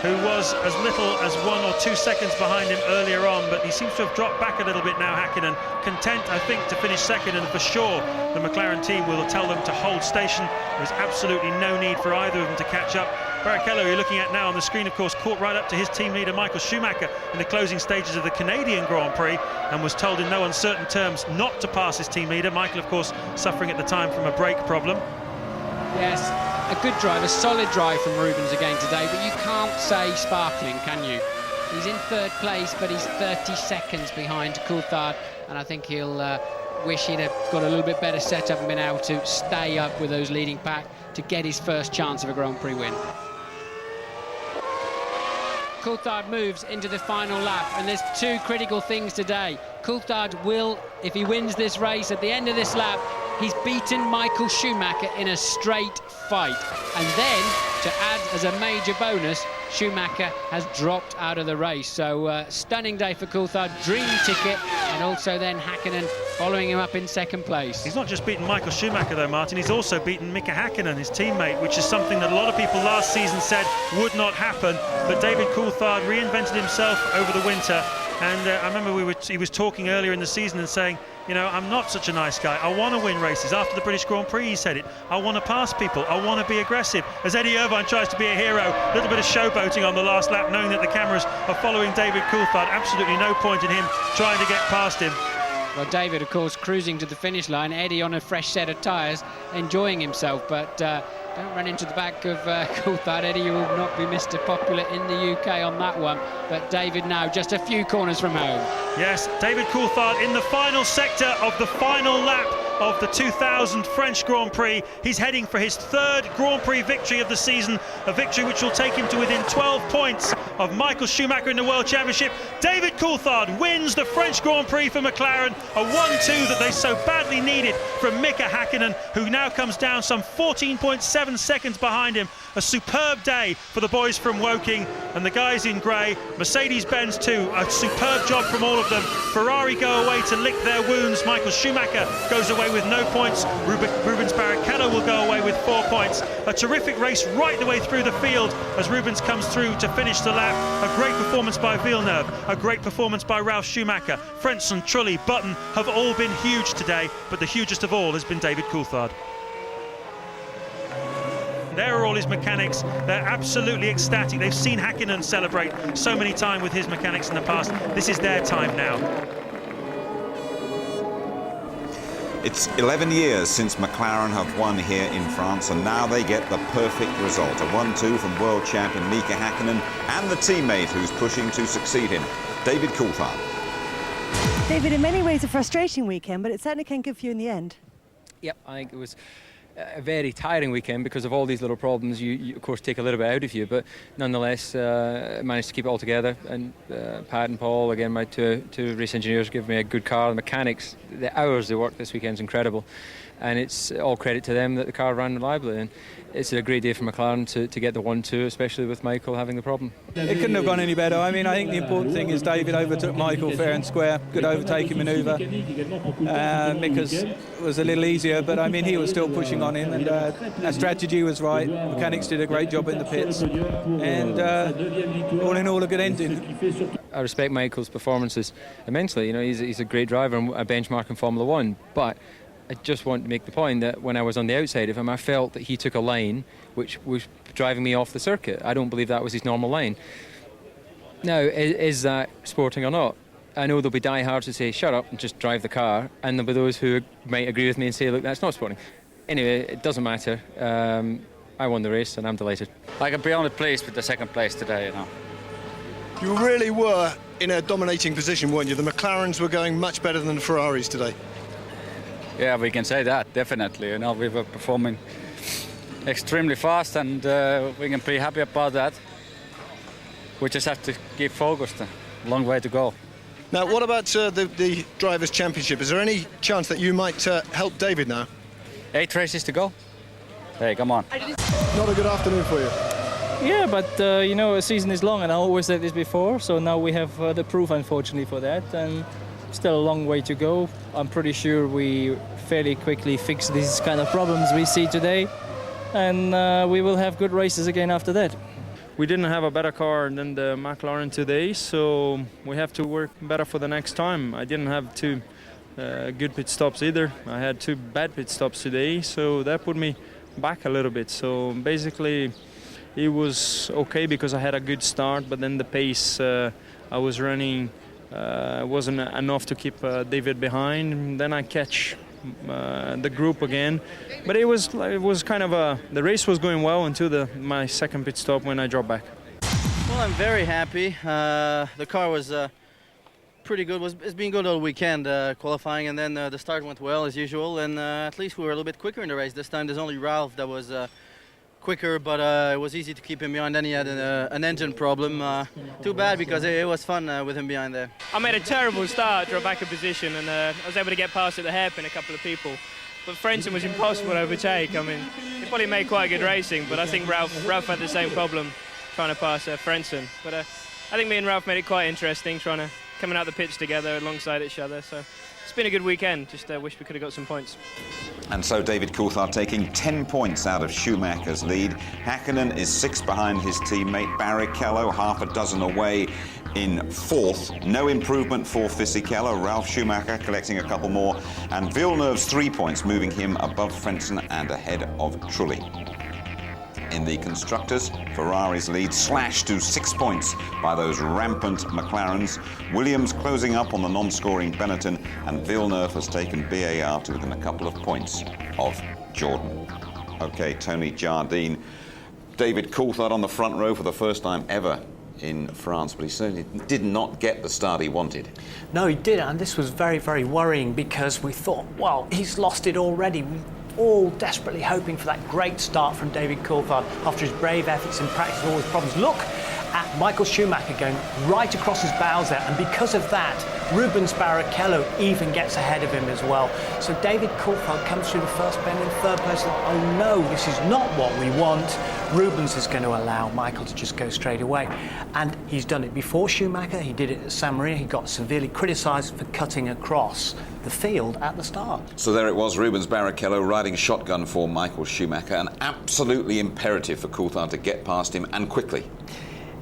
who was as little as 1 or 2 seconds behind him earlier on, but he seems to have dropped back a little bit now, Hakkinen. Content, I think, to finish second, and for sure the McLaren team will tell them to hold station. There's absolutely no need for either of them to catch up. Barrichello, you're looking at now on the screen, of course, caught right up to his team leader Michael Schumacher in the closing stages of the Canadian Grand Prix, and was told in no uncertain terms not to pass his team leader. Michael, of course, suffering at the time from a brake problem. Yes, a good drive, a solid drive from Rubens again today, but you can't say sparkling, can you? He's in 3rd place, but he's 30 seconds behind Coulthard, and I think he'll wish he'd have got a little bit better setup and been able to stay up with those leading pack to get his first chance of a Grand Prix win. Coulthard moves into the final lap, and there's 2 critical things today. Coulthard will, if he wins this race at the end of this lap, he's beaten Michael Schumacher in a straight fight. And then, to add as a major bonus, Schumacher has dropped out of the race. So stunning day for Coulthard, dream ticket, and also then Hakkinen following him up in 2nd place. He's not just beaten Michael Schumacher though, Martin, he's also beaten Mika Hakkinen, his teammate, which is something that a lot of people last season said would not happen. But David Coulthard reinvented himself over the winter, and I remember he was talking earlier in the season and saying, you know, I'm not such a nice guy. I want to win races. After the British Grand Prix, he said it. I want to pass people. I want to be aggressive. As Eddie Irvine tries to be a hero, a little bit of showboating on the last lap, knowing that the cameras are following David Coulthard. Absolutely no point in him trying to get past him. Well, David, of course, cruising to the finish line. Eddie on a fresh set of tyres, enjoying himself. But Don't run into the back of Coulthard, Eddie. You will not be Mr. Popular in the UK on that one. But David now just a few corners from home. Yes, David Coulthard in the final sector of the final lap of the 2000 French Grand Prix. He's heading for his third Grand Prix victory of the season, a victory which will take him to within 12 points of Michael Schumacher in the World Championship. David Coulthard wins the French Grand Prix for McLaren, a 1-2 that they so badly needed from Mika Häkkinen, who now comes down some 14.7 seconds behind him. A superb day for the boys from Woking, and the guys in grey, Mercedes-Benz too, a superb job from all of them. Ferrari go away to lick their wounds. Michael Schumacher goes away with no points. Rubens Barrichello will go away with 4 points. A terrific race right the way through the field as Rubens comes through to finish the lap. A great performance by Villeneuve, a great performance by Ralf Schumacher. Frentzen, Trulli, Button have all been huge today, but the hugest of all has been David Coulthard. There are all his mechanics. They're absolutely ecstatic. They've seen Häkkinen celebrate so many times with his mechanics in the past. This is their time now. It's 11 years since McLaren have won here in France, and now they get the perfect result. A 1-2 from world champion Mika Häkkinen and the teammate who's pushing to succeed him, David Coulthard. David, in many ways a frustrating weekend, but it certainly came good for you in the end. Yep, I think it was a very tiring weekend because of all these little problems. You of course take a little bit out of you, but nonetheless managed to keep it all together. And Pat and Paul, again, my two race engineers, give me a good car. The mechanics, the hours they worked this weekend is incredible, and it's all credit to them that the car ran reliably. And it's a great day for McLaren to get the 1-2, especially with Michael having the problem. It couldn't have gone any better. I mean, I think the important thing is David overtook Michael fair and square. Good overtaking manoeuvre. Because it was a little easier, but I mean, he was still pushing on him, and our strategy was right. Mechanics did a great job in the pits, and all in all, a good ending. I respect Michael's performances immensely. You know, he's a great driver and a benchmark in Formula One, but I just want to make the point that when I was on the outside of him, I felt that he took a line which was driving me off the circuit. I don't believe that was his normal line. Now, is that sporting or not? I know there'll be diehards who say, shut up and just drive the car, and there'll be those who might agree with me and say, look, that's not sporting. Anyway, it doesn't matter. I won the race and I'm delighted. I can be only pleased with the second place today, you know. You really were in a dominating position, weren't you? The McLarens were going much better than the Ferraris today. Yeah, we can say that, definitely. You know, we were performing extremely fast, and we can be happy about that. We just have to keep focused. A long way to go. Now, what about the Drivers' Championship? Is there any chance that you might help David now? 8 races to go. Hey, come on. Not a good afternoon for you. Yeah, but you know, a season is long, and I always said this before, so now we have the proof, unfortunately, for that. And still a long way to go. I'm pretty sure we fairly quickly fix these kind of problems we see today, and we will have good races again after that. We didn't have a better car than the McLaren today, so we have to work better for the next time. I didn't have 2 good pit stops either. I had 2 bad pit stops today, so that put me back a little bit. So basically it was okay because I had a good start, but then the pace I was running wasn't enough to keep David behind. Then I catch the group again, but it was kind of the race was going well until my second pit stop when I dropped back. Well, I'm very happy. The car was pretty good. It's been good all weekend, qualifying, and then the start went well as usual, and at least we were a little bit quicker in the race. This time there's only Ralf that was quicker, but it was easy to keep him behind. Then he had an engine problem. Too bad, because it was fun with him behind there. I made a terrible start, dropped back a position, and I was able to get past at the hairpin a couple of people. But Frentzen was impossible to overtake. I mean, he probably made quite good racing, but I think Ralf had the same problem trying to pass Frentzen. But I think me and Ralf made it quite interesting, coming out the pits together alongside each other. So it's been a good weekend. Just wish we could have got some points. And so David Coulthard taking 10 points out of Schumacher's lead. Häkkinen is 6 behind his teammate. Barrichello half a dozen away in 4th. No improvement for Fisichella. Ralf Schumacher collecting a couple more. And Villeneuve's 3 points, moving him above Frentzen and ahead of Trulli. In the constructors, Ferrari's lead slashed to 6 points by those rampant McLarens. Williams closing up on the non-scoring Benetton, and Villeneuve has taken BAR to within a couple of points of Jordan. OK, Tony Jardine. David Coulthard on the front row for the first time ever in France, but he certainly did not get the start he wanted. No, he did, and this was very, very worrying because we thought, well, he's lost it already. We all desperately hoping for that great start from David Coulthard after his brave efforts in practice and all his problems. Look at Michael Schumacher going right across his bows there, and because of that, Rubens Barrichello even gets ahead of him as well. So David Coulthard comes through the first bend in third place, like, oh no, this is not what we want. Rubens is going to allow Michael to just go straight away. And he's done it before Schumacher, he did it at San Marino, he got severely criticised for cutting across the field at the start. So there it was, Rubens Barrichello riding shotgun for Michael Schumacher, and absolutely imperative for Coulthard to get past him, and quickly.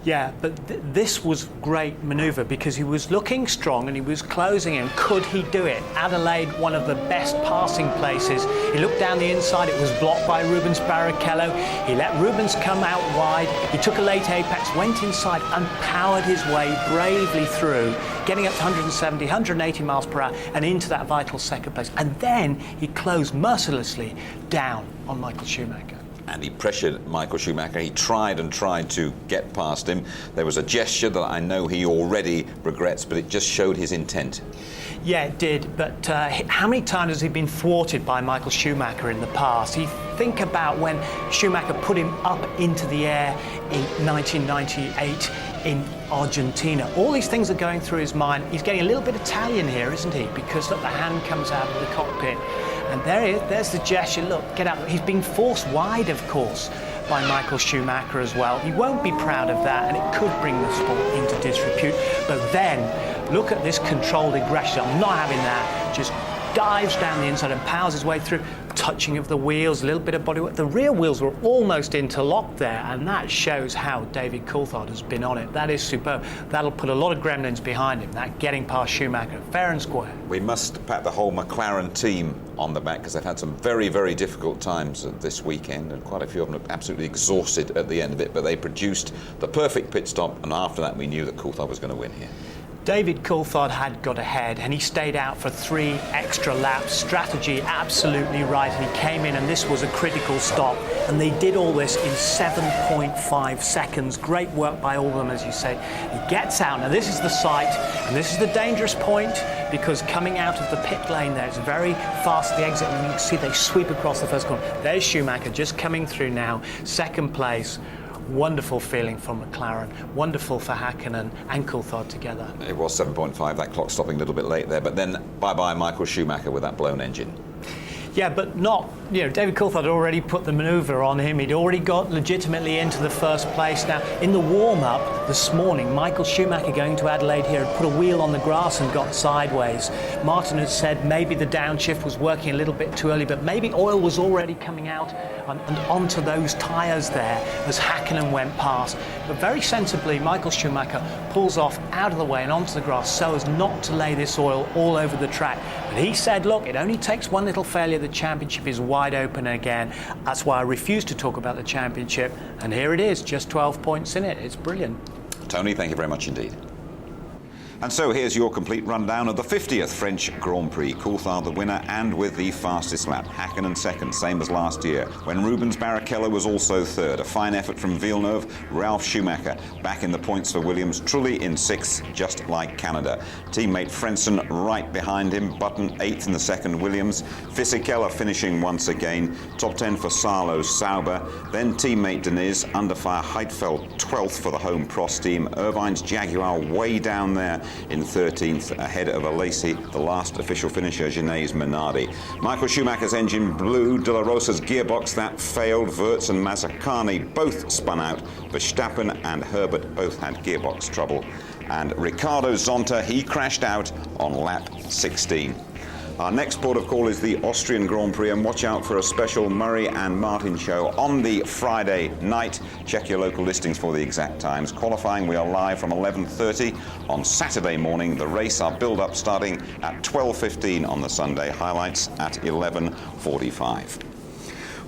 Yeah, but this was great manoeuvre because he was looking strong and he was closing in. Could he do it? Adelaide, one of the best passing places. He looked down the inside, it was blocked by Rubens Barrichello. He let Rubens come out wide. He took a late apex, went inside and powered his way bravely through, getting up to 170, 180 miles per hour and into that vital second place. And then he closed mercilessly down on Michael Schumacher. And he pressured Michael Schumacher. He tried and tried to get past him. There was a gesture that I know he already regrets, but it just showed his intent. Yeah, it did. But how many times has he been thwarted by Michael Schumacher in the past? You think about when Schumacher put him up into the air in 1998 in Argentina. All these things are going through his mind. He's getting a little bit Italian here, isn't he? Because look, the hand comes out of the cockpit. And there he is, there's the gesture, look, get out. He's being forced wide, of course, by Michael Schumacher as well. He won't be proud of that, and it could bring the sport into disrepute. But then, look at this controlled aggression. I'm not having that. Just dives down the inside and powers his way through. Touching of the wheels, a little bit of bodywork. The rear wheels were almost interlocked there, and that shows how David Coulthard has been on it. That is superb. That'll put a lot of gremlins behind him, that getting past Schumacher, fair and square. We must pat the whole McLaren team on the back because they've had some very, very difficult times this weekend, and quite a few of them looked absolutely exhausted at the end of it, but they produced the perfect pit stop, and after that we knew that Coulthard was going to win here. David Coulthard had got ahead and he stayed out for 3 extra laps. Strategy absolutely right, and he came in and this was a critical stop, and they did all this in 7.5 seconds. Great work by all of them, as you say. He gets out. Now this is the sight and this is the dangerous point, because coming out of the pit lane there, it's very fast at the exit, and you can see they sweep across the first corner. There's Schumacher just coming through now, second place. Wonderful feeling from McLaren, wonderful for Hakkinen and Coulthard together. It was 7.5, that clock stopping a little bit late there, but then bye-bye Michael Schumacher with that blown engine. Yeah, but not, David Coulthard had already put the manoeuvre on him. He'd already got legitimately into the first place. Now, in the warm-up this morning, Michael Schumacher going to Adelaide here had put a wheel on the grass and got sideways. Martin had said maybe the downshift was working a little bit too early, but maybe oil was already coming out and onto those tyres there as Hakkinen went past. But very sensibly, Michael Schumacher pulls off out of the way and onto the grass so as not to lay this oil all over the track. But he said, look, it only takes one little failure. The championship is wide open again. That's why I refuse to talk about the championship. And here it is, just 12 points in it. It's brilliant. Tony, thank you very much indeed. And so here's your complete rundown of the 50th French Grand Prix. Coulthard the winner and with the fastest lap. Hakkinen second, same as last year, when Rubens Barrichello was also third. A fine effort from Villeneuve. Ralf Schumacher back in the points for Williams. Trulli in sixth, just like Canada. Teammate Frentzen right behind him. Button eighth in the second, Williams. Fisichella finishing once again. Top 10 for Salo, Sauber. Then teammate Deniz under fire. Heidfeld 12th for the home Prost team. Irvine's Jaguar way down there in 13th, ahead of Alesi, the last official finisher, Gené's Minardi. Michael Schumacher's engine blew. De La Rosa's gearbox, that failed. Wirtz and Mazzacane both spun out. Verstappen and Herbert both had gearbox trouble. And Ricardo Zonta, he crashed out on lap 16. Our next port of call is the Austrian Grand Prix, and watch out for a special Murray and Martin show on the Friday night. Check your local listings for the exact times. Qualifying, we are live from 11:30 on Saturday morning. The race, our build-up starting at 12:15 on the Sunday. Highlights at 11:45.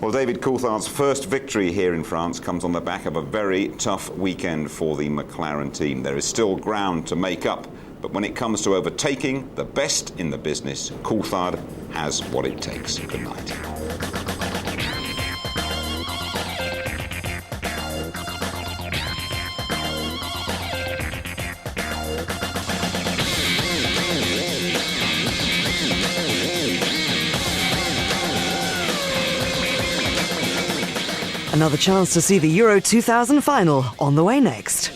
Well, David Coulthard's first victory here in France comes on the back of a very tough weekend for the McLaren team. There is still ground to make up, but when it comes to overtaking the best in the business, Coulthard has what it takes. Good night. Another chance to see the Euro 2000 final on the way next.